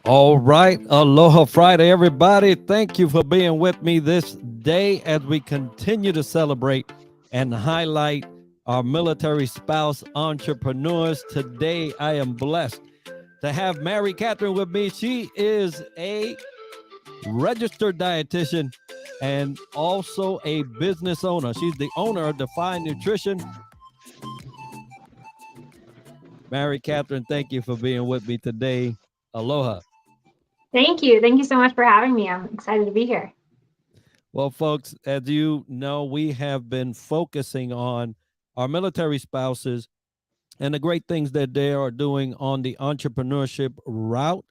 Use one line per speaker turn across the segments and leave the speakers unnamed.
All right. Aloha Friday, everybody. Thank you for being with me this day as we continue to celebrate and highlight our military spouse entrepreneurs. Today, I am blessed to have Mary-Catherine with me. She is a registered dietitian and also a business owner. She's the owner of Defy Nutrition. Mary-Catherine, thank you for being with me today. Aloha.
Thank you. Thank you so much for having me. I'm excited to be here.
Well, folks, as you know, we have been focusing on our military spouses and the great things that they are doing on the entrepreneurship route.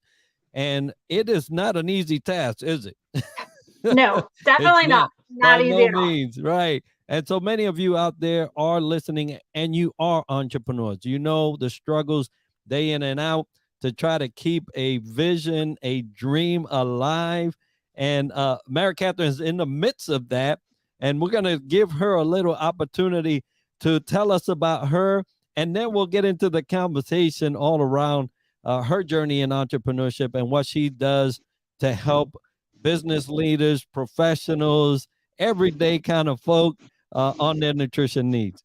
And it is not an easy task, is it?
No,
It's
definitely not.
not
Not
by
easy
no
at all.
means, right? And so many of you out there are listening and you are entrepreneurs. You know the struggles day in and out to try to keep a vision, a dream alive. And Mary-Catherine is in the midst of that. And we're going to give her a little opportunity to tell us about her. And then we'll get into the conversation all around her journey in entrepreneurship and what she does to help business leaders, professionals, everyday kind of folk on their nutrition needs.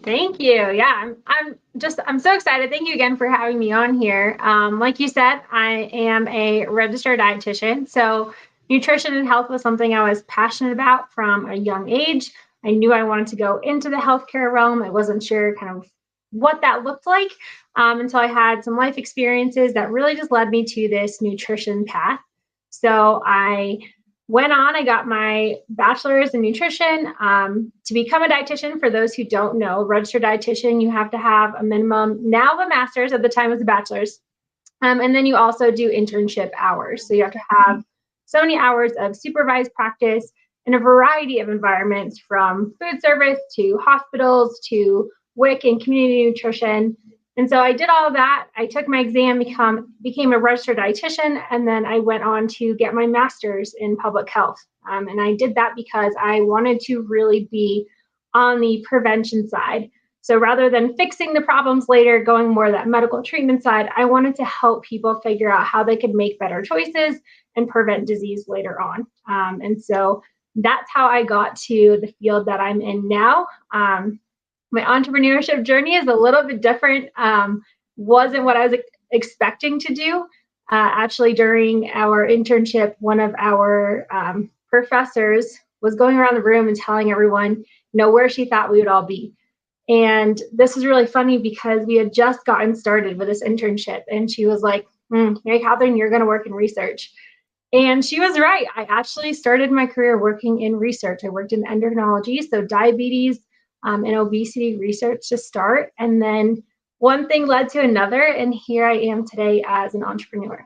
Thank you. Yeah, I'm so excited. Thank you again for having me on here. Like you said, I am a registered dietitian. So nutrition and health was something I was passionate about from a young age. I knew I wanted to go into the healthcare realm. I wasn't sure kind of what that looked like until I had some life experiences that really just led me to this nutrition path. So I went on, I got my bachelor's in nutrition. To become a dietitian, for those who don't know, registered dietitian, you have to have a minimum now of a master's. At the time it was a bachelor's. And then you also do internship hours. So you have to have so many hours of supervised practice in a variety of environments, from food service to hospitals to WIC and community nutrition. And so I did all of that. I took my exam, became a registered dietitian, and then I went on to get my master's in public health. And I did that because I wanted to really be on the prevention side. So rather than fixing the problems later, going more that medical treatment side, I wanted to help people figure out how they could make better choices and prevent disease later on. And so that's how I got to the field that I'm in now. My entrepreneurship journey is a little bit different. Wasn't what I was expecting to do. Actually, during our internship, one of our professors was going around the room and telling everyone, where she thought we would all be. And this is really funny because we had just gotten started with this internship, and she was like, Mary-Catherine, you're going to work in research. And she was right. I actually started my career working in research. I worked in endocrinology, so diabetes and obesity research to start. And then one thing led to another, and here I am today as an entrepreneur.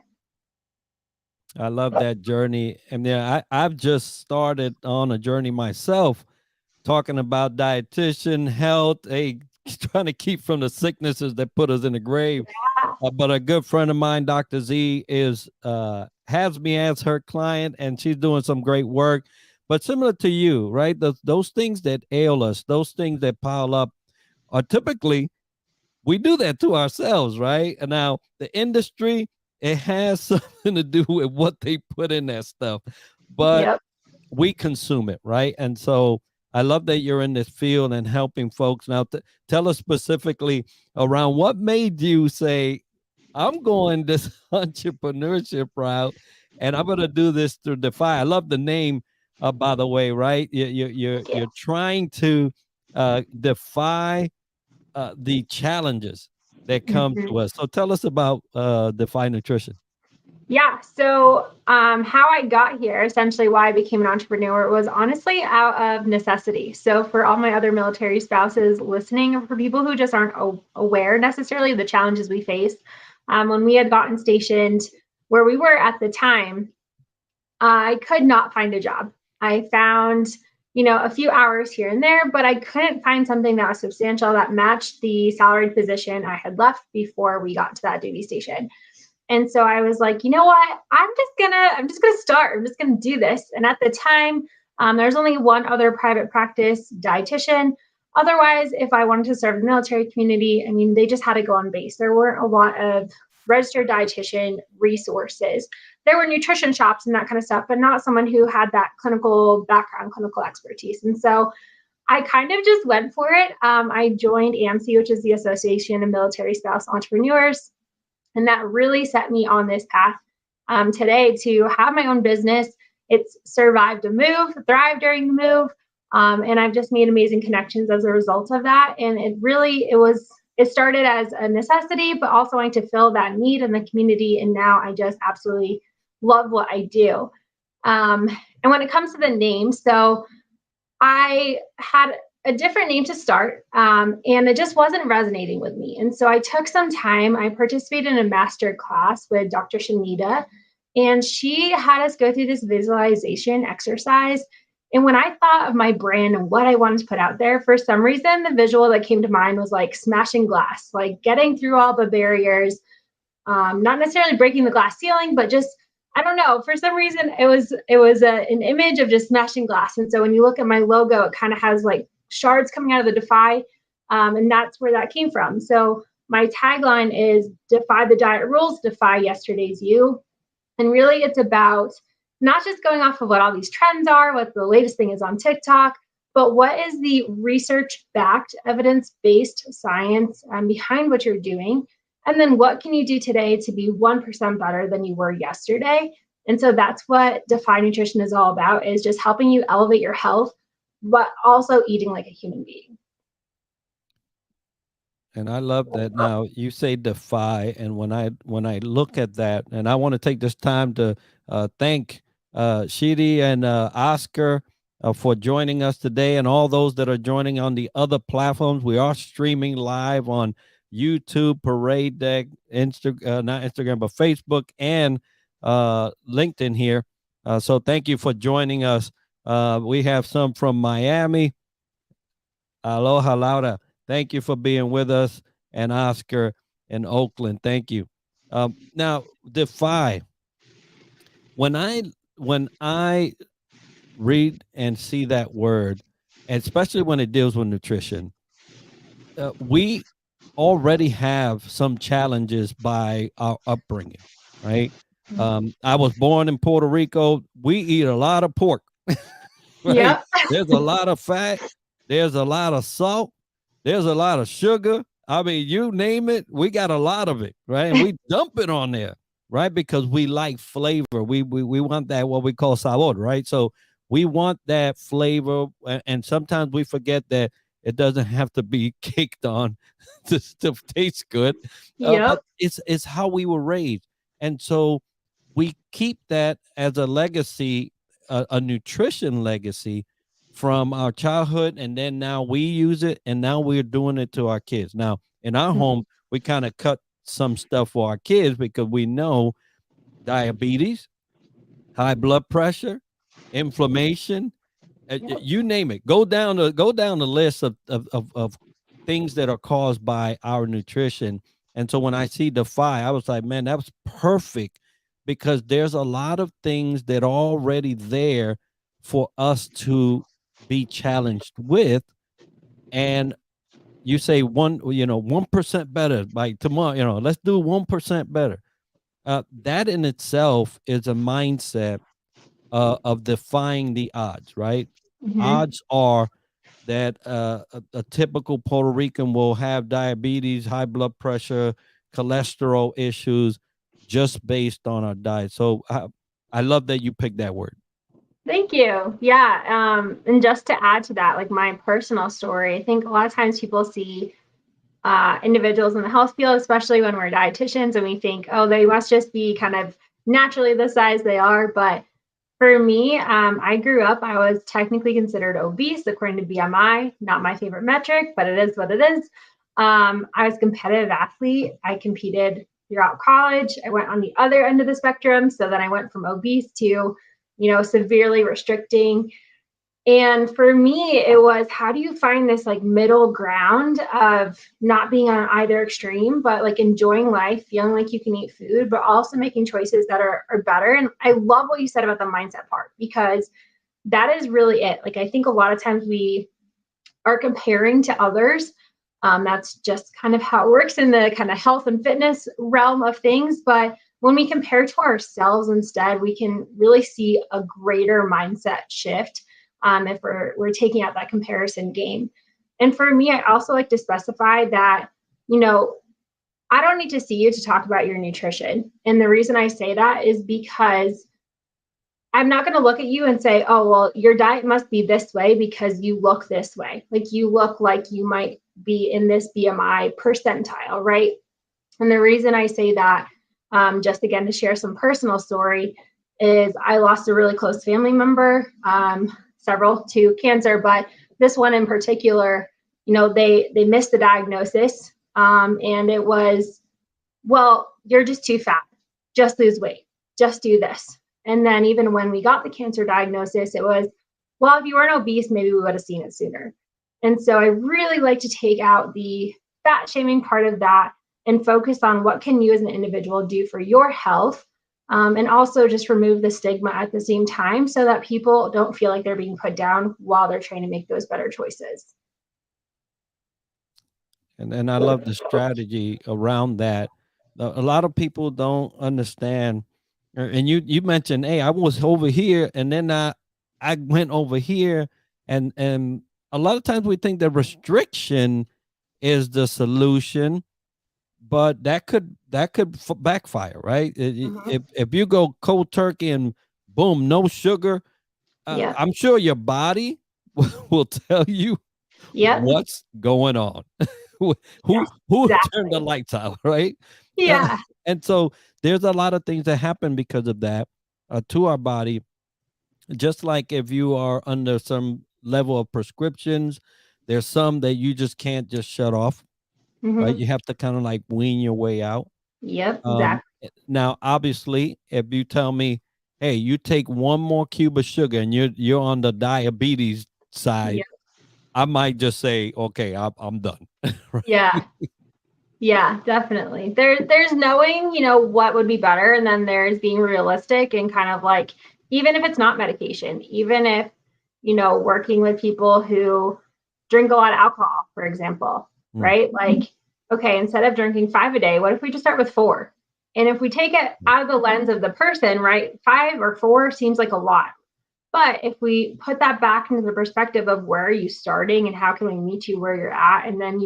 I love that journey. And yeah, I've just started on a journey myself, talking about dietitian, health, trying to keep from the sicknesses that put us in the grave. But a good friend of mine, Dr. Z, has me as her client, and she's doing some great work. But similar to you, right? Those things that ail us, those things that pile up, are typically we do that to ourselves, right? And now the industry, it has something to do with what they put in that stuff, but
Yep.
we consume it, right? And so I love that you're in this field and helping folks. Now, tell us specifically around what made you say, I'm going this entrepreneurship route and I'm going to do this through Defy. I love the name, by the way, right? You're trying to defy the challenges that come
Mhm.
to us. So tell us about Defy Nutrition.
Yeah. So, how I got here, essentially why I became an entrepreneur, was honestly out of necessity. So, for all my other military spouses listening, or for people who just aren't aware necessarily of the challenges we face, when we had gotten stationed where we were at the time, I could not find a job. I found, a few hours here and there, but I couldn't find something that was substantial that matched the salaried position I had left before we got to that duty station. And so I was like, you know what? I'm just gonna start. I'm just gonna do this. And at the time, there's only one other private practice dietitian. Otherwise, if I wanted to serve the military community, I mean, they just had to go on base. There weren't a lot of registered dietitian resources. There were nutrition shops and that kind of stuff, but not someone who had that clinical background, clinical expertise. And so I kind of just went for it. I joined AMC, which is the Association of Military Spouse Entrepreneurs. And that really set me on this path today to have my own business. It's survived a move, thrived during the move. And I've just made amazing connections as a result of that. And it started as a necessity, but also wanting to fill that need in the community. And now I just absolutely love what I do. And when it comes to the name, so I had a different name to start, and it just wasn't resonating with me. And so I took some time. I participated in a master class with Dr. Shanita, and she had us go through this visualization exercise. And when I thought of my brand and what I wanted to put out there, for some reason, the visual that came to mind was like smashing glass, like getting through all the barriers, not necessarily breaking the glass ceiling, but just, I don't know, for some reason, it was an image of just smashing glass. And so when you look at my logo, it kind of has like shards coming out of the Defy, and that's where that came from. So my tagline is defy the diet rules, defy yesterday's you. And really it's about not just going off of what all these trends are, what the latest thing is on TikTok, but what is the research-backed, evidence-based science behind what you're doing? And then what can you do today to be 1% better than you were yesterday? And so that's what Defy Nutrition is all about, is just helping you elevate your health, but also eating like a human being.
And I love that. Now you say defy, and when I look at that, and I want to take this time to thank Shidi and Oscar for joining us today, and all those that are joining on the other platforms. We are streaming live on YouTube, Parade Deck, not Instagram, but Facebook and LinkedIn here. So thank you for joining us. We have some from Miami. Aloha Laura. Thank you for being with us, and Oscar in Oakland. Thank you. Now, defy. When I read and see that word, and especially when it deals with nutrition, we already have some challenges by our upbringing, right? I was born in Puerto Rico. We eat a lot of pork, right?
Yep.
There's a lot of fat. There's a lot of salt. There's a lot of sugar. I mean, you name it, we got a lot of it, right? And we dump it on there, right? Because we like flavor. We want that, what we call sabor, right? So we want that flavor, and sometimes we forget that it doesn't have to be caked on to still taste good.
Yep.
But it's how we were raised, and so we keep that as a legacy, a nutrition legacy from our childhood, and then now we use it, and now we're doing it to our kids. Now in our home, we kind of cut some stuff for our kids because we know diabetes, high blood pressure, inflammation, you name it. Go down the list of things that are caused by our nutrition. And so when I see Defy, I was like, man, that was perfect, because there's a lot of things that are already there for us to be challenged with. And you say 1% better by tomorrow, let's do 1% better. That in itself is a mindset of defying the odds, right? Odds are that a typical Puerto Rican will have diabetes, high blood pressure, cholesterol issues, just based on our diet. So I love that you picked that word.
Thank you. Yeah. And just to add to that, like my personal story, I think a lot of times people see individuals in the health field, especially when we're dietitians, and we think, oh, they must just be kind of naturally the size they are. But for me, I grew up, I was technically considered obese according to BMI, not my favorite metric, but it is what it is. I was a competitive athlete. I competed throughout college. I went on the other end of the spectrum. So then I went from obese to, severely restricting. And for me, it was, how do you find this like middle ground of not being on either extreme, but like enjoying life, feeling like you can eat food, but also making choices that are better. And I love what you said about the mindset part, because that is really it. Like, I think a lot of times we are comparing to others, That's just kind of how it works in the kind of health and fitness realm of things. But when we compare to ourselves instead, we can really see a greater mindset shift if we're taking out that comparison game. And for me, I also like to specify that, I don't need to see you to talk about your nutrition. And the reason I say that is because I'm not going to look at you and say, oh, well, your diet must be this way because you look this way. Like you look like you might be in this BMI percentile, right? And the reason I say that, just again to share some personal story, is I lost a really close family member, several to cancer, but this one in particular, they missed the diagnosis, and it was, well, you're just too fat, just lose weight, just do this. And then even when we got the cancer diagnosis, it was, well, if you weren't obese, maybe we would have seen it sooner. And so I really like to take out the fat shaming part of that and focus on what can you as an individual do for your health, and also just remove the stigma at the same time so that people don't feel like they're being put down while they're trying to make those better choices.
And I love the strategy around that. A lot of people don't understand. And you mentioned, hey, I was over here, and then I went over here, and a lot of times we think the restriction is the solution, but that could backfire, right?
Mm-hmm.
If you go cold turkey and boom, no sugar,
Yep.
I'm sure your body will tell you
Yep.
what's going on. who who
Yes.
who turned the
Exactly.
lights out, right? Uh,
Yeah.
and so there's a lot of things that happen because of that, to our body. Just like if you are under some level of prescriptions, there's some that you just can't just shut off, right?
Mm-hmm.
You have to kind of like wean your way out.
Yep. Exactly.
Now, obviously, if you tell me, hey, you take one more cube of sugar and you're on the diabetes side,
Yep.
I might just say, okay, I'm done. Right?
Yeah. Yeah, definitely. There's knowing, what would be better, and then there's being realistic and kind of like, even if it's not medication, even if, working with people who drink a lot of alcohol, for example,
Mm,
right? Like, okay, instead of drinking 5 a day, what if we just start with 4? And if we take it
mm,
out of the lens of the person, right? 5 or 4 seems like a lot. But if we put that back into the perspective of where are you starting and how can we meet you where you're at, and then,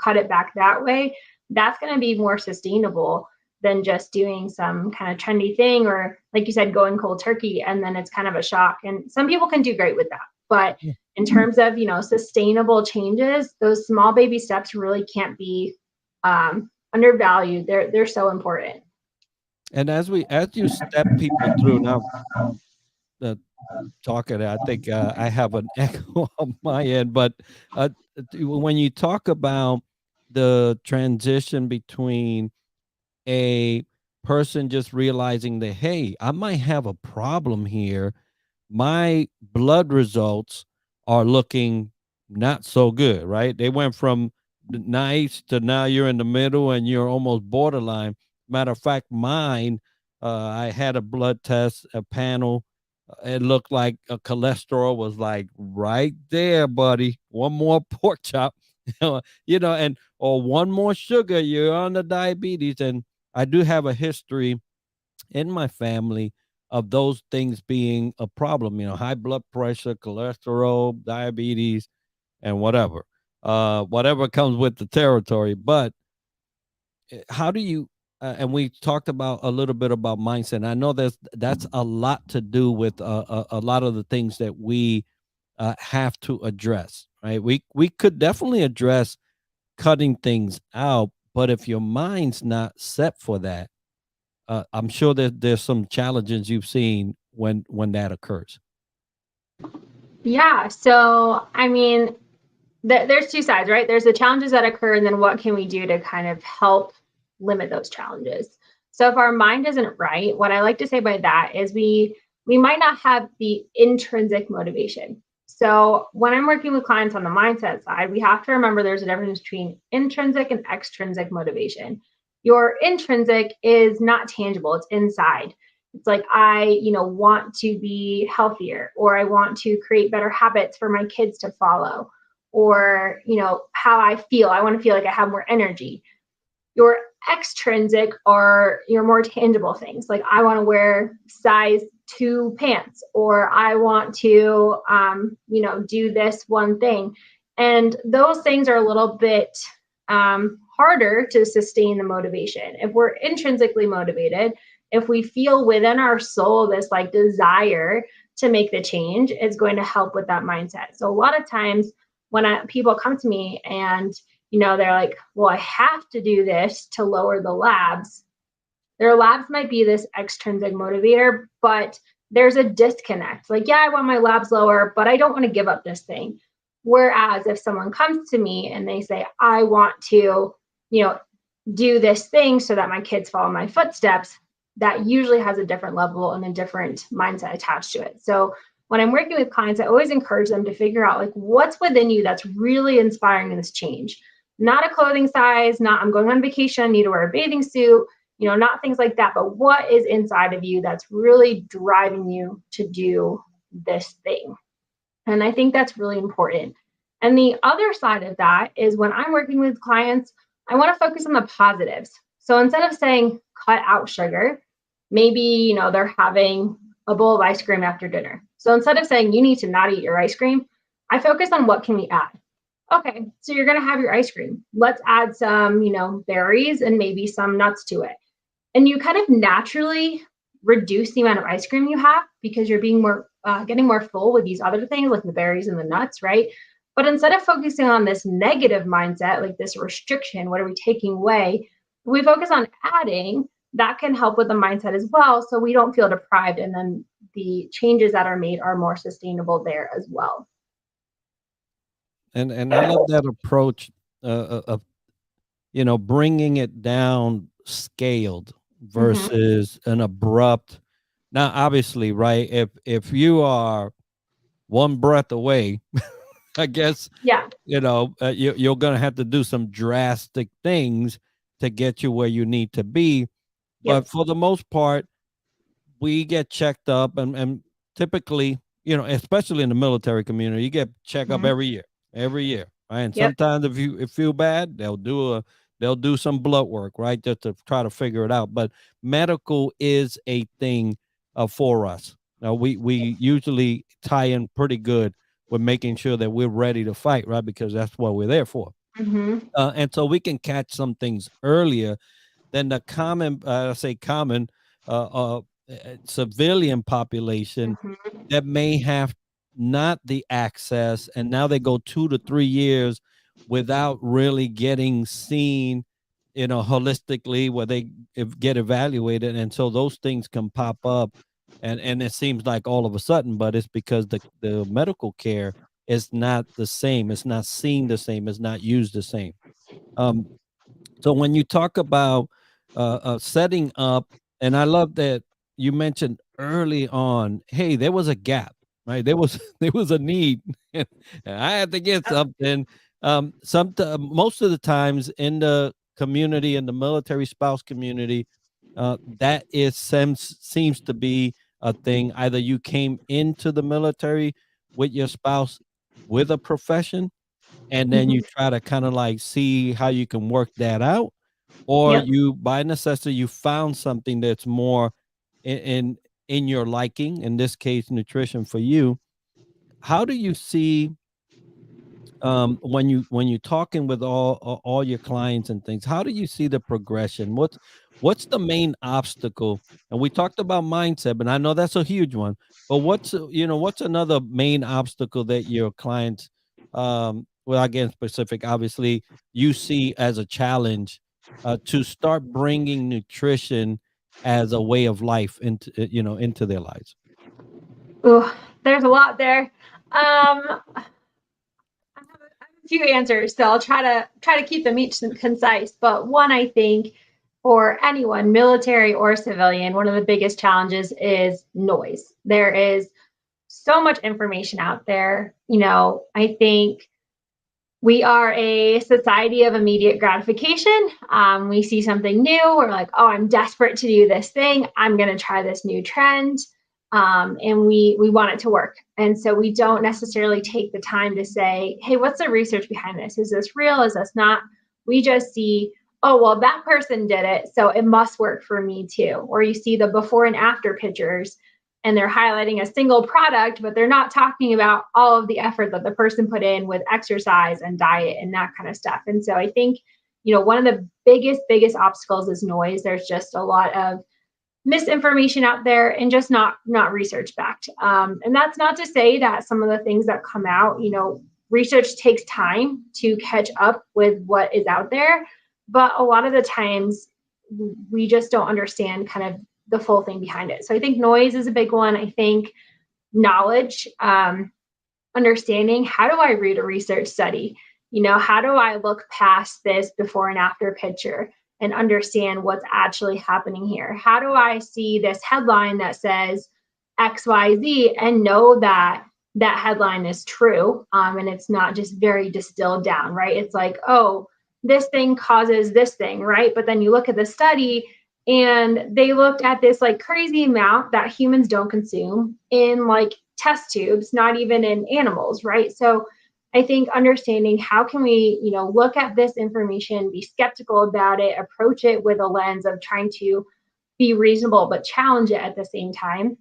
cut it back that way, that's going to be more sustainable than just doing some kind of trendy thing, or like you said, going cold turkey and then it's kind of a shock. And some people can do great with that. But
yeah.
in terms of, sustainable changes, those small baby steps really can't be undervalued. They're so important.
And as you step people through now, the talking, I think I have an echo on my end, but uh, when you talk about the transition between a person just realizing that, hey, I might have a problem here, my blood results are looking not so good, right? They went from nice to now you're in the middle and you're almost borderline. Matter of fact, mine, I had a blood test, a panel. It looked like a cholesterol was like right there, buddy. One more pork chop, and or one more sugar, you're on the diabetes. And I do have a history in my family of those things being a problem, high blood pressure, cholesterol, diabetes, and whatever comes with the territory. But how do you, and we talked about a little bit about mindset. I know that's a lot to do with a lot of the things that we have to address, right? We could definitely address cutting things out, but if your mind's not set for that, I'm sure that there's some challenges you've seen when that occurs.
Yeah. So, I mean, there's two sides, right? There's the challenges that occur, and then what can we do to kind of help limit those challenges. So if our mind isn't right, what I like to say by that is we might not have the intrinsic motivation. So when I'm working with clients on the mindset side, we have to remember there's a difference between intrinsic and extrinsic motivation. Your intrinsic is not tangible, it's inside. It's like, I want to be healthier, or I want to create better habits for my kids to follow, or, how I feel. I want to feel like I have more energy. Your extrinsic are your more tangible things. Like I want to wear size 2 pants, or I want to, do this one thing. And those things are a little bit harder to sustain the motivation. If we're intrinsically motivated, if we feel within our soul this like desire to make the change, it's going to help with that mindset. So a lot of times when people come to me and they're like, well, I have to do this to lower the labs. Their labs might be this extrinsic motivator, but there's a disconnect. Like, yeah, I want my labs lower, but I don't want to give up this thing. Whereas if someone comes to me and they say, I want to, do this thing so that my kids follow my footsteps, that usually has a different level and a different mindset attached to it. So when I'm working with clients, I always encourage them to figure out like what's within you that's really inspiring this change. Not a clothing size, not I'm going on vacation, I need to wear a bathing suit, not things like that, but what is inside of you that's really driving you to do this thing. And I think that's really important. And the other side of that is when I'm working with clients, I want to focus on the positives. So instead of saying cut out sugar, maybe, they're having a bowl of ice cream after dinner. So instead of saying you need to not eat your ice cream, I focus on what can we add. Okay, so you're going to have your ice cream. Let's add some, berries and maybe some nuts to it. And you kind of naturally reduce the amount of ice cream you have because you're being more, getting more full with these other things like the berries and the nuts, right? But instead of focusing on this negative mindset, like this restriction, what are we taking away? We focus on adding, that can help with the mindset as well. So we don't feel deprived. And then the changes that are made are more sustainable there as well.
And I love that approach of bringing it down scaled versus an abrupt. Now, obviously, right? If you are one breath away, I guess
yeah,
you're going to have to do some drastic things to get you where you need to be. But for the most part, we get checked up, and typically, especially in the military community, you get checked up every year, right? And sometimes if you feel bad, they'll do some blood work, right, just to try to figure it out. But medical is a thing for us. Now we usually tie in pretty good with making sure that we're ready to fight, right? Because that's what we're there for. And so we can catch some things earlier than the common, civilian population that may have not the access, and now they go 2 to 3 years without really getting seen, holistically, where they get evaluated, and so those things can pop up, and it seems like all of a sudden, but it's because the medical care is not the same, it's not seen the same, it's not used the same. So when you talk about setting up, and I love that you mentioned early on, hey, there was a gap, right? There was there was a need, and I had to get something. Most of the times in the community, in the military spouse community, that seems to be a thing. Either you came into the military with your spouse with a profession, and then you try to kind of like see how you can work that out, or you by necessity you found something that's more in your liking, in this case nutrition for you. How do you see, when you talking with all your clients and things, how do you see the progression? What's the main obstacle? And we talked about mindset, but I know that's a huge one. But what's another main obstacle that your clients, well, again, specific, obviously, you see as a challenge to start bringing nutrition as a way of life into their lives?
Ooh, there's a lot there. I have a few answers, so I'll try to keep them each concise. But one, I think, for anyone, military or civilian, one of the biggest challenges is noise. There is so much information out there. I think we are a society of immediate gratification. We see something new, we're like, oh, I'm desperate to do this thing. I'm going to try this new trend. and we want it to work. And so we don't necessarily take the time to say, hey, what's the research behind this? Is this real? Is this not? We just see, oh, well, that person did it, so it must work for me too. Or you see the before and after pictures, and they're highlighting a single product, but they're not talking about all of the effort that the person put in with exercise and diet and that kind of stuff. And so I think, one of the biggest obstacles is noise. There's just a lot of misinformation out there and just not research backed. And that's not to say that some of the things that come out, research takes time to catch up with what is out there, but a lot of the times we just don't understand kind of the full thing behind it. So I think noise is a big one. I think knowledge, understanding, how do I read a research study? How do I look past this before and after picture and understand what's actually happening here? How do I see this headline that says XYZ and know that that headline is true, and it's not just very distilled down, right? It's like, oh, this thing causes this thing, right? But then you look at the study and they looked at this like crazy amount that humans don't consume in like test tubes, not even in animals, right? So I think understanding how can we, look at this information, be skeptical about it, approach it with a lens of trying to be reasonable, but challenge it at the same time.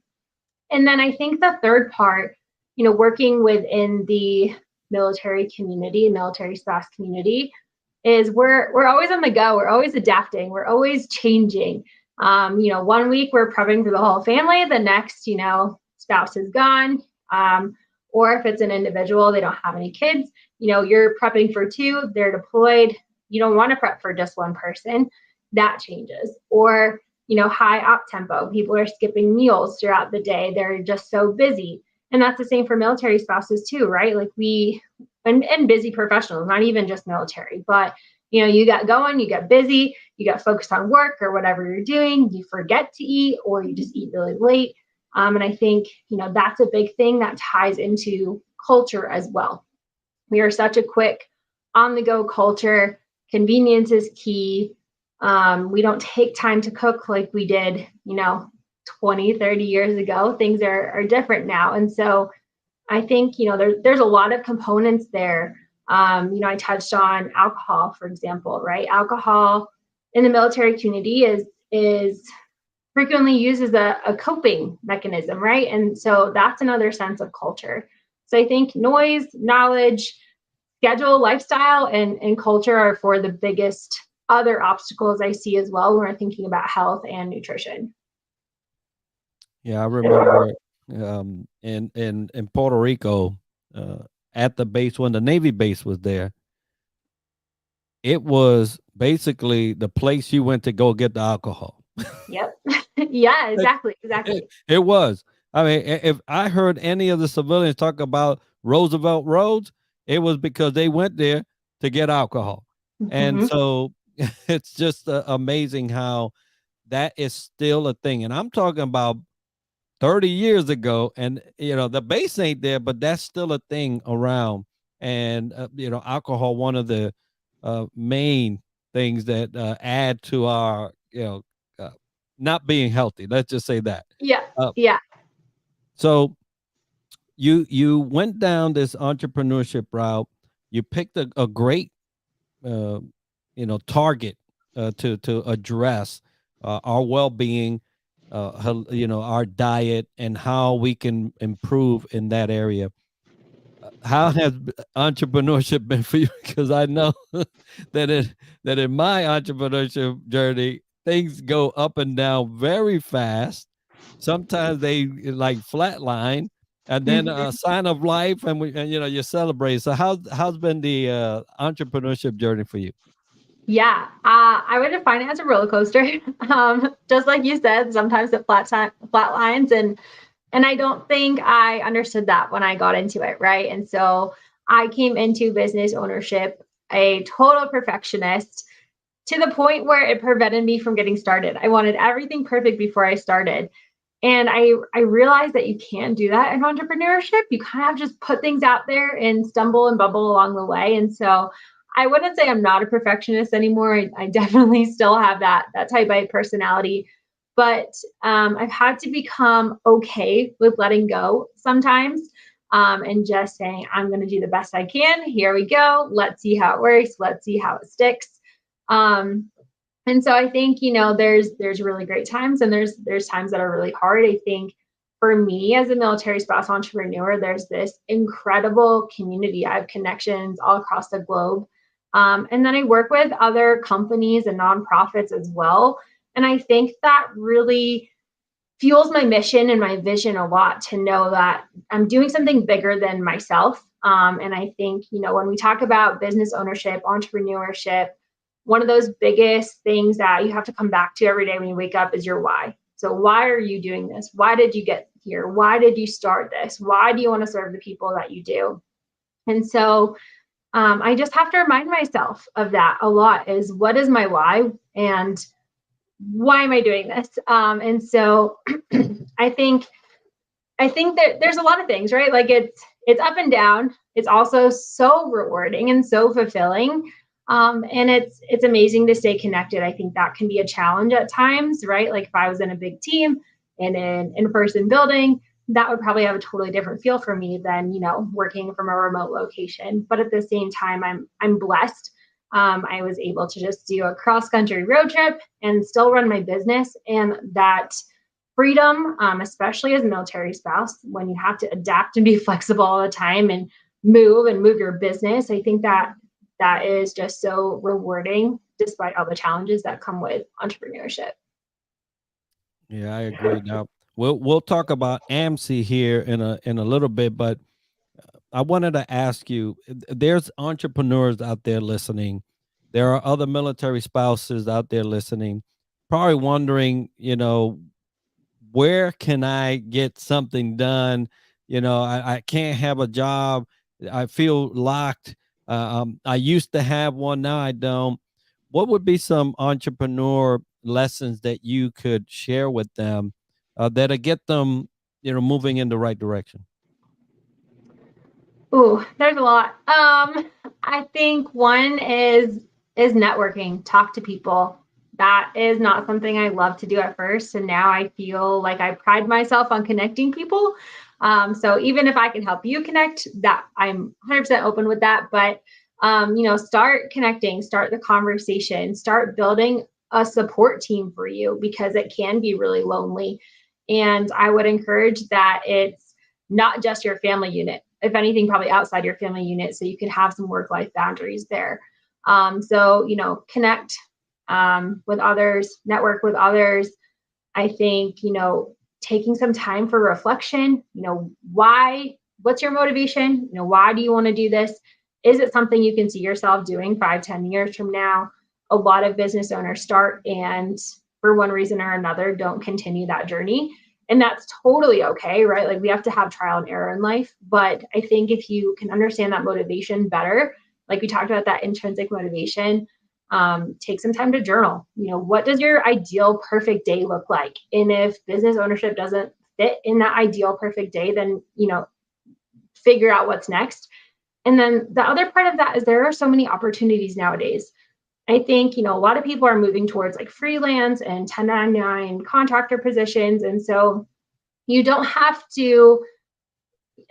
And then I think the third part, working within the military community, military spouse community, is we're always on the go. We're always adapting. We're always changing. 1 week we're prepping for the whole family. The next, spouse is gone. Or if it's an individual, they don't have any kids, you're prepping for two, they're deployed. You don't want to prep for just one person. That changes. Or, high op tempo. People are skipping meals throughout the day. They're just so busy. And that's the same for military spouses too, right? Like and busy professionals, not even just military, but you got going, you get busy, you got focused on work or whatever you're doing, you forget to eat, or you just eat really late. And I think, that's a big thing that ties into culture as well. We are such a quick on the go culture. Convenience is key. We don't take time to cook like we did, 20, 30 years ago. Things are different now. And so I think, there's a lot of components there. I touched on alcohol, for example, right? Alcohol in the military community is frequently used as a coping mechanism, right? And so that's another sense of culture. So I think noise, knowledge, schedule, lifestyle, and culture are for the biggest other obstacles I see as well when we're thinking about health and nutrition.
Yeah, I remember in Puerto Rico, at the base when the Navy base was there, it was basically the place you went to go get the alcohol.
Yep. Yeah, exactly.
It was. I mean, if I heard any of the civilians talk about Roosevelt Roads, it was because they went there to get alcohol. And
Mm-hmm.
so it's just amazing how that is still a thing. And I'm talking about 30 years ago, and the base ain't there, but that's still a thing around. And alcohol, one of the main things that add to our not being healthy, let's just say that.
Yeah.
uh,
Yeah.
so you went down this entrepreneurship route. You picked a great target to address our well-being, our diet, and how we can improve in that area. How has entrepreneurship been for you? Because I know that in my entrepreneurship journey, things go up and down very fast. Sometimes they like flatline, and then a sign of life, and you celebrate. So how's been the entrepreneurship journey for you?
Yeah, I would define it as a roller coaster. Just like you said, sometimes it flat lines, and I don't think I understood that when I got into it, right? And so I came into business ownership a total perfectionist to the point where it prevented me from getting started. I wanted everything perfect before I started. And I realized that you can't do that in entrepreneurship. You kind of just put things out there and stumble and bubble along the way. And so I wouldn't say I'm not a perfectionist anymore. I definitely still have that type A personality. but I've had to become okay with letting go sometimes, and just saying, I'm going to do the best I can. Here we go. Let's see how it works. Let's see how it sticks. Um, and so I think, there's really great times, and there's times that are really hard. I think for me as a military spouse entrepreneur, there's this incredible community. I have connections all across the globe. And then I work with other companies and nonprofits as well. And I think that really fuels my mission and my vision a lot, to know that I'm doing something bigger than myself. And I think, when we talk about business ownership, entrepreneurship, one of those biggest things that you have to come back to every day when you wake up is your why. So why are you doing this? Why did you get here? Why did you start this? Why do you want to serve the people that you do? And so I just have to remind myself of that a lot, is what is my why, and why am I doing this? And so I think that there's a lot of things, right? Like it's up and down. It's also so rewarding and so fulfilling. And it's amazing to stay connected. I think that can be a challenge at times, right? Like if I was in a big team in an in-person building, that would probably have a totally different feel for me than, working from a remote location. But at the same time, I'm blessed. I was able to just do a cross-country road trip and still run my business. And that freedom, especially as a military spouse, when you have to adapt and be flexible all the time and move your business, I think that is just so rewarding, despite all the challenges that come with entrepreneurship.
Yeah, I agree. Now we'll talk about AMC here in a little bit, but I wanted to ask you: there's entrepreneurs out there listening. There are other military spouses out there listening, probably wondering, where can I get something done? I can't have a job. I feel locked. I used to have one, now I don't. What would be some entrepreneur lessons that you could share with them that'll get them, moving in the right direction?
Ooh, there's a lot. I think one is networking. Talk to people. That is not something I love to do at first, and now I feel like I pride myself on connecting people. So even if I can help you connect, that I'm 100% open with that. But start connecting, start the conversation, start building a support team for you, because it can be really lonely. And I would encourage that it's not just your family unit, if anything, probably outside your family unit, so you can have some work-life boundaries there. So, connect with others, network with others. I think, taking some time for reflection, what's your motivation? Why do you want to do this? Is it something you can see yourself doing 5-10 years from now? A lot of business owners start and for one reason or another don't continue that journey. And that's totally okay, right? Like we have to have trial and error in life. But I think if you can understand that motivation better, like we talked about that intrinsic motivation, take some time to journal. What does your ideal perfect day look like? And if business ownership doesn't fit in that ideal perfect day, then, figure out what's next. And then the other part of that is there are so many opportunities nowadays. I think, a lot of people are moving towards like freelance and 1099 contractor positions. And so you don't have to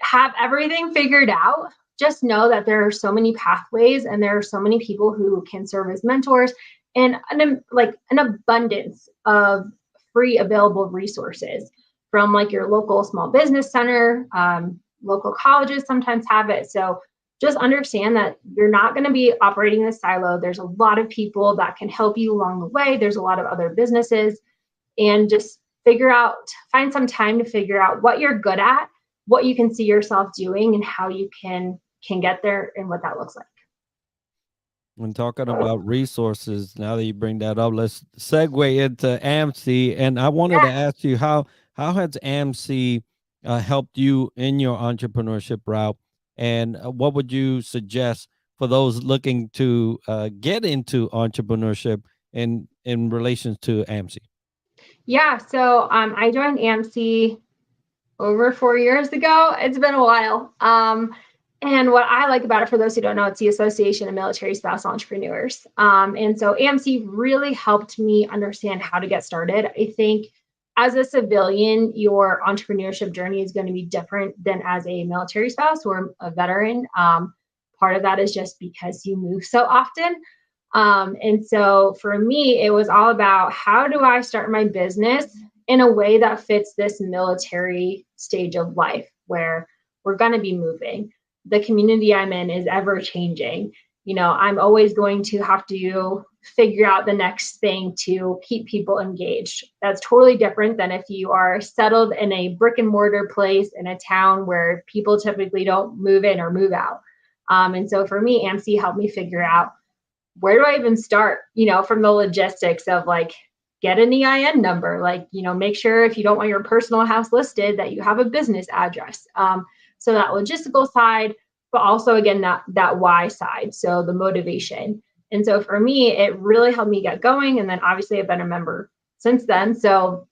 have everything figured out. Just know that there are so many pathways and there are so many people who can serve as mentors, and an abundance of free available resources from like your local small business center. Local colleges sometimes have it. So just understand that you're not going to be operating in a silo. There's a lot of people that can help you along the way. There's a lot of other businesses, and just find some time to figure out what you're good at, what you can see yourself doing, and how you can get there and what that looks like.
When talking about resources, now that you bring that up, let's segue into AMC. And I wanted to ask you, how has AMC helped you in your entrepreneurship route? And what would you suggest for those looking to get into entrepreneurship in relation to AMC?
Yeah, so I joined AMC over 4 years ago. It's been a while. And what I like about it, for those who don't know, it's the Association of Military Spouse Entrepreneurs. And so AMC really helped me understand how to get started. I think as a civilian, your entrepreneurship journey is going to be different than as a military spouse or a veteran. Part of that is just because you move so often. And so for me, it was all about how do I start my business in a way that fits this military stage of life where we're going to be moving. The community I'm in is ever changing. I'm always going to have to figure out the next thing to keep people engaged. That's totally different than if you are settled in a brick and mortar place in a town where people typically don't move in or move out. And so for me, AMC helped me figure out, where do I even start, from the logistics of like, get an EIN number, like, make sure if you don't want your personal house listed that you have a business address. So that logistical side, but also again, that why side. So the motivation. And so for me, it really helped me get going. And then obviously I've been a member since then. So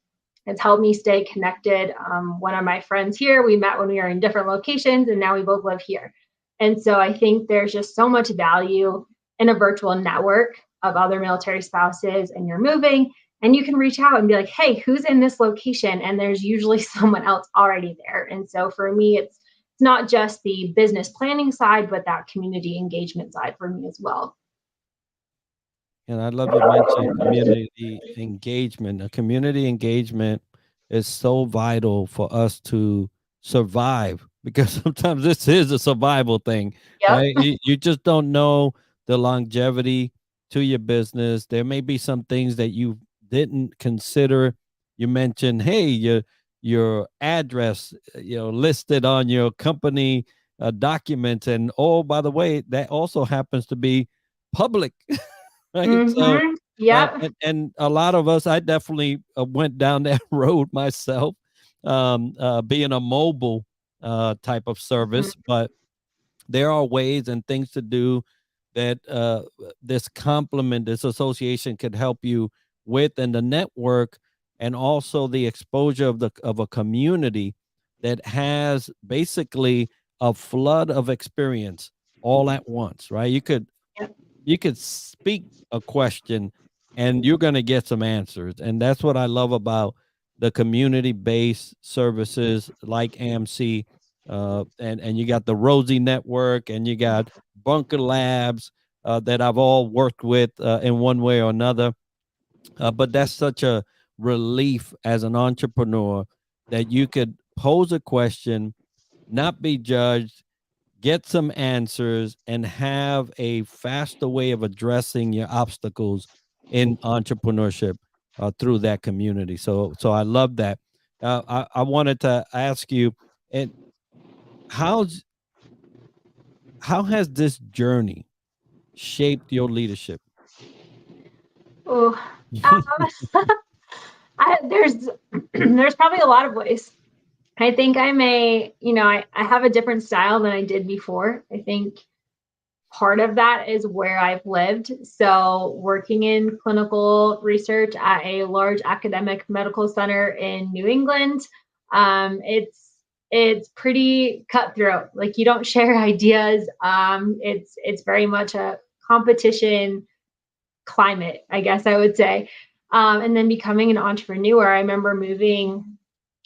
it's helped me stay connected. One of my friends here, we met when we were in different locations and now we both live here. And so I think there's just so much value in a virtual network of other military spouses, and you're moving and you can reach out and be like, hey, who's in this location? And there's usually someone else already there. And so for me, it's not just the business planning side, but that community engagement side for me as well.
And I love you mentioned community engagement. A community engagement is so vital for us to survive, because sometimes this is a survival thing,
Yep.
right? You just don't know the longevity to your business. There may be some things that you didn't consider. You mentioned, hey, your address, listed on your company documents, and oh, by the way, that also happens to be public. Right? So,
Mm-hmm. Yep.
and a lot of us, I definitely went down that road myself, being a mobile type of
Mm-hmm.
service, but there are ways and things to do that this association could help you with, and the network, and also the exposure of a community that has basically a flood of experience all at once, right?
Yep.
You could speak a question and you're going to get some answers. And that's what I love about the community based services like AMC. And you got the Rosie Network, and you got Bunker Labs that I've all worked with in one way or another. But that's such a relief as an entrepreneur that you could pose a question, not be judged, get some answers, and have a faster way of addressing your obstacles in entrepreneurship through that community. So I love that. I wanted to ask you, and how's how has this journey shaped your leadership?
Oh, there's there's probably a lot of ways. I think I have a different style than I did before. I think part of that is where I've lived. So, working in clinical research at a large academic medical center in New England, it's pretty cutthroat. Like, you don't share ideas. It's very much a competition climate, I guess I would say. And then becoming an entrepreneur, I remember moving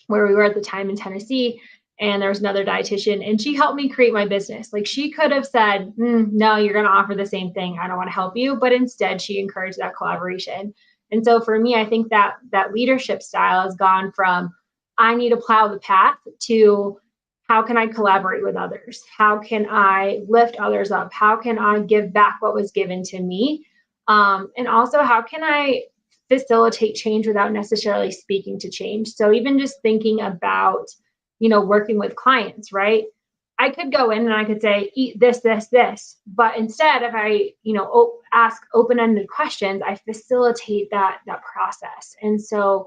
where we were at the time in Tennessee, and there was another dietitian, and she helped me create my business. Like, she could have said, no, you're going to offer the same thing, I don't want to help you. But instead, she encouraged that collaboration. And so for me, I think that leadership style has gone from, I need to plow the path, to how can I collaborate with others? How can I lift others up? How can I give back what was given to me? And also, how can I facilitate change without necessarily speaking to change? So even just thinking about, working with clients, right? I could go in and I could say, eat this, this, this. But instead, if I, ask open-ended questions, I facilitate that process. And so,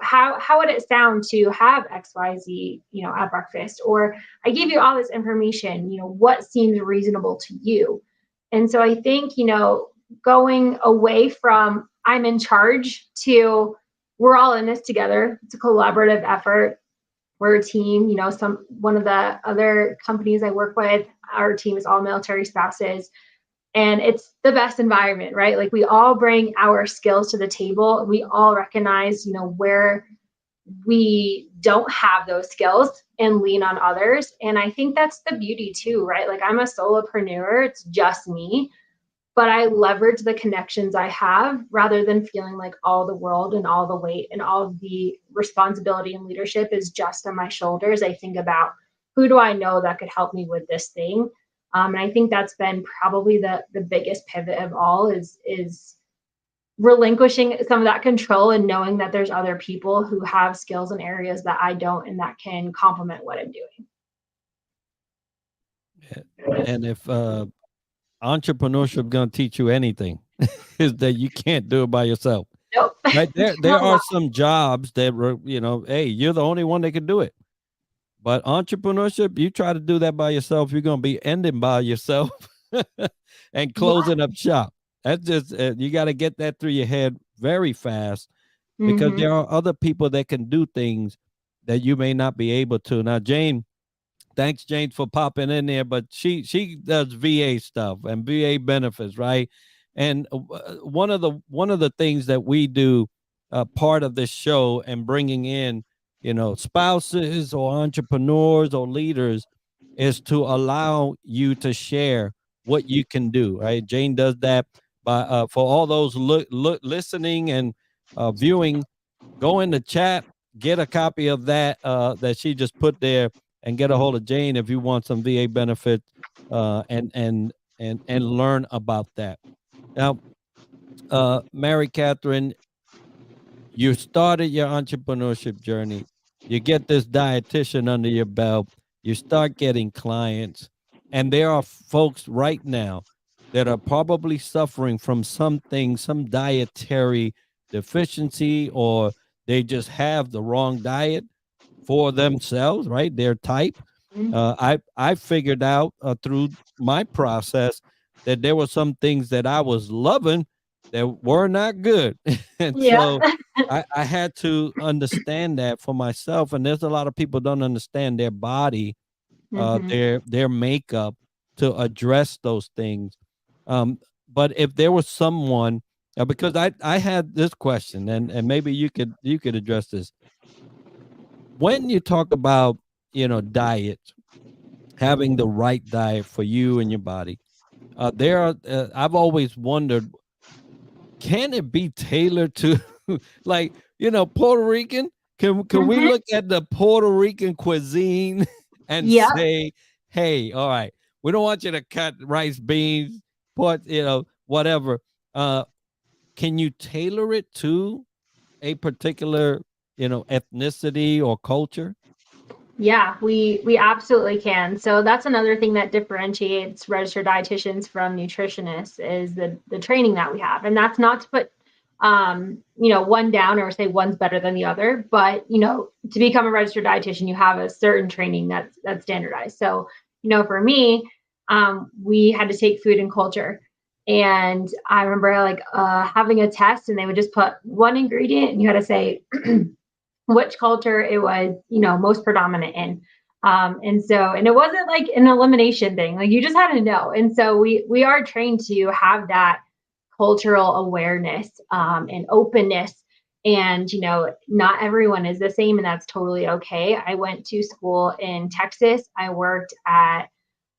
how would it sound to have XYZ, at breakfast? Or I give you all this information, what seems reasonable to you? And so I think, going away from I'm in charge to we're all in this together. It's a collaborative effort. We're a team. One of the other companies I work with, our team is all military spouses. And it's the best environment, right? Like we all bring our skills to the table. We all recognize, where we don't have those skills and lean on others. And I think that's the beauty too, right? Like I'm a solopreneur, it's just me, but I leverage the connections I have rather than feeling like all the world and all the weight and all of the responsibility and leadership is just on my shoulders. I think about who do I know that could help me with this thing. And I think that's been probably the biggest pivot of all is relinquishing some of that control and knowing that there's other people who have skills in areas that I don't and that can complement what I'm doing.
And if entrepreneurship gonna teach you anything, is that you can't do it by yourself.
Nope.
Right? There are some jobs that were, hey, you're the only one that can do it. But entrepreneurship, you try to do that by yourself, you're gonna be ending by yourself and closing up shop. That's just you got to get that through your head very fast because there are other people that can do things that you may not be able to. Now, Jane, thanks, Jane, for popping in there. But she does VA stuff and VA benefits, right? And one of the things that we do, part of this show, and bringing in, spouses or entrepreneurs or leaders, is to allow you to share what you can do. Right? Jane does that by for all those listening and viewing. Go in the chat, get a copy of that that she just put there, and get a hold of Jane if you want some VA benefits and learn about that. Now, Mary-Catherine, you started your entrepreneurship journey. You get this dietitian under your belt. You start getting clients, and there are folks right now that are probably suffering from something, some dietary deficiency, or they just have the wrong diet for themselves, right? Their type. I figured out through my process that there were some things that I was loving that were not good, and
Yeah.
so I had to understand that for myself. And there's a lot of people don't understand their body, their makeup to address those things. But if there was someone, because I had this question, and maybe you could address this. When you talk about diet, having the right diet for you and your body, there are I've always wondered, can it be tailored to like Puerto Rican? Can we look at the Puerto Rican cuisine and
Yeah.
say, hey, all right, we don't want you to cut rice, beans, pork, whatever. Can you tailor it to a particular ethnicity or culture?
Yeah, we absolutely can. So that's another thing that differentiates registered dietitians from nutritionists is the training that we have. And that's not to put one down or say one's better than the other, but to become a registered dietitian, you have a certain training that's standardized. So, for me, we had to take food and culture. And I remember having a test and they would just put one ingredient and you had to say which culture it was, most predominant in. And it wasn't like an elimination thing. Like you just had to know. And so we are trained to have that cultural awareness and openness. And not everyone is the same, and that's totally okay. I went to school in Texas. I worked at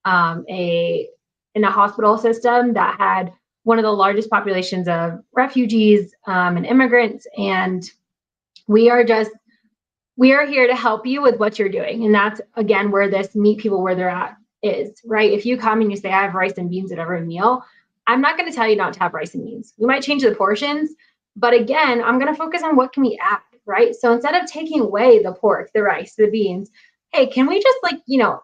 in a hospital system that had one of the largest populations of refugees and immigrants, and we are here to help you with what you're doing. And that's again where this meet people where they're at is, right? If you come and you say I have rice and beans at every meal, I'm not going to tell you not to have rice and beans. We might change the portions, but again, I'm going to focus on what can we add, right? So instead of taking away the pork, the rice, the beans, hey, can we just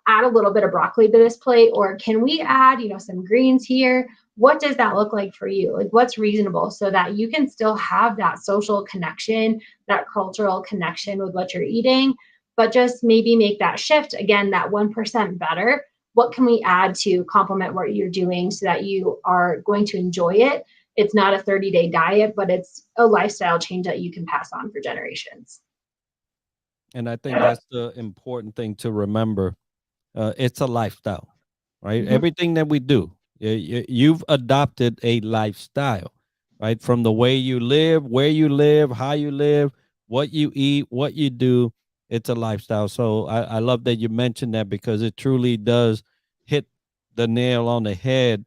add a little bit of broccoli to this plate? Or can we add, some greens here? What does that look like for you? Like what's reasonable so that you can still have that social connection, that cultural connection with what you're eating, but just maybe make that shift again, that 1% better. What can we add to complement what you're doing so that you are going to enjoy it? It's not a 30-day diet, but it's a lifestyle change that you can pass on for generations.
And I think that's the important thing to remember. It's a lifestyle, right? Everything that we do, You've adopted a lifestyle, right? From the way you live, where you live, how you live, what you eat, what you do. It's a lifestyle. So I love that you mentioned that because it truly does hit the nail on the head.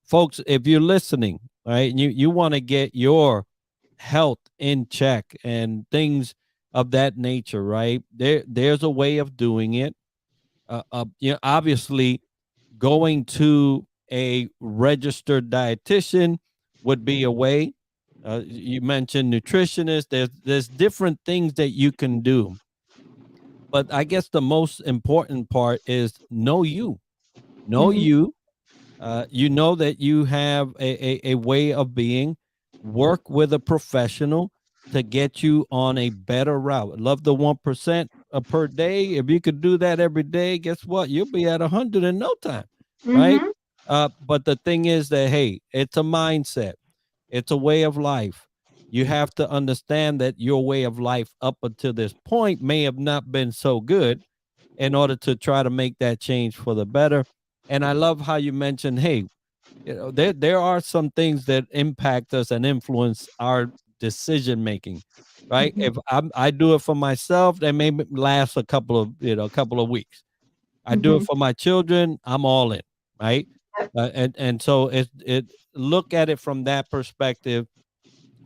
Folks, if you're listening, right, and you want to get your health in check and things of that nature, right? There's a way of doing it. Obviously, going to a registered dietitian would be a way. You mentioned nutritionist. There's different things that you can do, but I guess the most important part is know you, know
Mhm.
you. You know that you have a way of being. Work with a professional to get you on a better route. Love the 1% per day. If you could do that every day, guess what? You'll be at 100 in no time, right?
Mhm.
But the thing is that, hey, it's a mindset, it's a way of life. You have to understand that your way of life up until this point may have not been so good in order to try to make that change for the better. And I love how you mentioned, hey, there are some things that impact us and influence our decision making, right?
Mhm.
If I do it for myself, that may last a couple of weeks. I do it
Mhm.
for my children, I'm all in, right?
Yep.
And so it look at it from that perspective.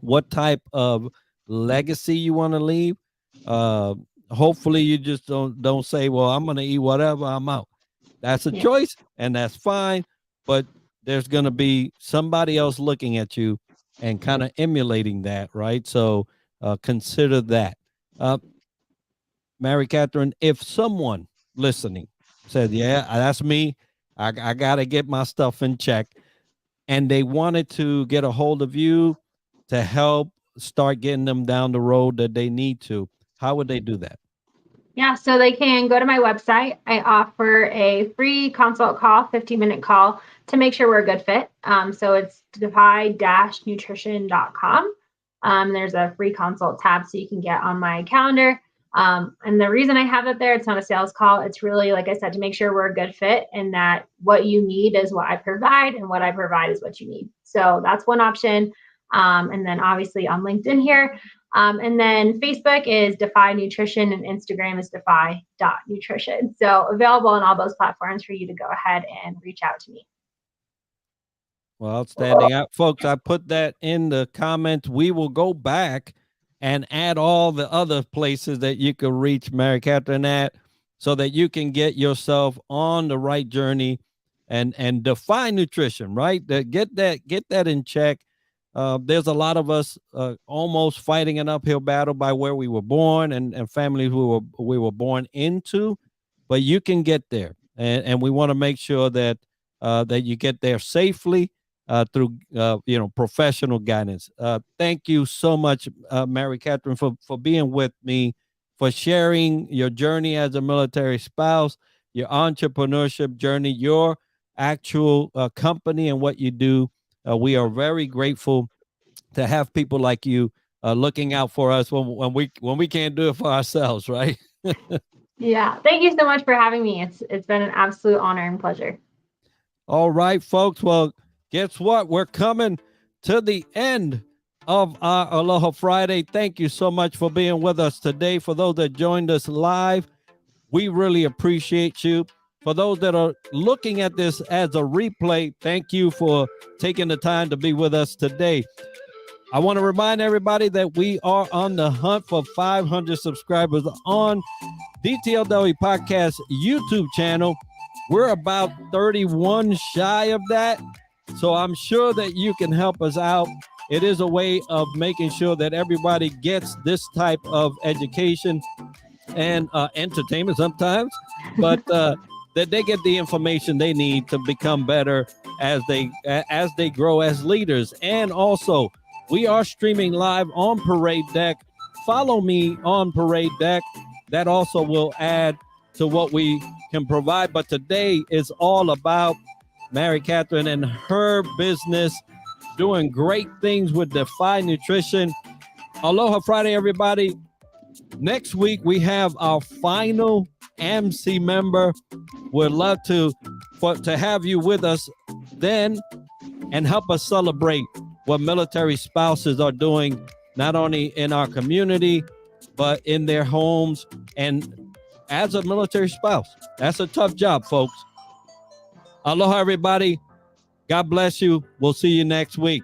What type of legacy you want to leave? Uh, Hopefully, you just don't say, "Well, I'm going to eat whatever, I'm out." That's a
Yeah.
choice, and that's fine. But there's going to be somebody else looking at you and kind of emulating that, right? So consider that. Uh, Mary-Catherine, if someone listening said, "Yeah, that's me. I got to get my stuff in check," and they wanted to get a hold of you to help start getting them down the road that they need to, how would they do that?
Yeah, so they can go to my website. I offer a free consult call, 15-minute call to make sure we're a good fit. So it's defy-nutrition.com. There's a free consult tab so you can get on my calendar. And the reason I have it there, it's not a sales call. It's really, like I said, to make sure we're a good fit and that what you need is what I provide and what I provide is what you need. So that's one option. And then obviously on LinkedIn here, and then Facebook is Defy Nutrition and Instagram is defy.nutrition. So available on all those platforms for you to go ahead and reach out to me.
Well, outstanding. Folks, I put that in the comments. We will go back and add all the other places that you can reach Mary-Catherine at so that you can get yourself on the right journey and define nutrition, right? Get that in check. There's a lot of us almost fighting an uphill battle by where we were born and families we were born into, but you can get there. And we want to make sure that that you get there safely through professional guidance. Thank you so much, Mary-Catherine, for being with me, for sharing your journey as a military spouse, your entrepreneurship journey, your actual company, and what you do. We are very grateful to have people like you looking out for us when we can't do it for ourselves, right?
Yeah, thank you so much for having me. It's been an absolute honor and pleasure.
All right, folks. Well, guess what? We're coming to the end of our Aloha Friday. Thank you so much for being with us today. For those that joined us live, we really appreciate you. For those that are looking at this as a replay, thank you for taking the time to be with us today. I want to remind everybody that we are on the hunt for 500 subscribers on DTLW Podcast YouTube channel. We're about 31 shy of that. So I'm sure that you can help us out. It is a way of making sure that everybody gets this type of education and entertainment sometimes, but that they get the information they need to become better as they grow as leaders. And also, we are streaming live on Parade Deck. Follow me on Parade Deck. That also will add to what we can provide. But today is all about Mary-Catherine and her business, doing great things with Defy Nutrition. Aloha Friday, everybody. Next week, we have our final MC member. We'd love to to have you with us then and help us celebrate what military spouses are doing, not only in our community, but in their homes and as a military spouse. That's a tough job, folks. Aloha, everybody. God bless you. We'll see you next week.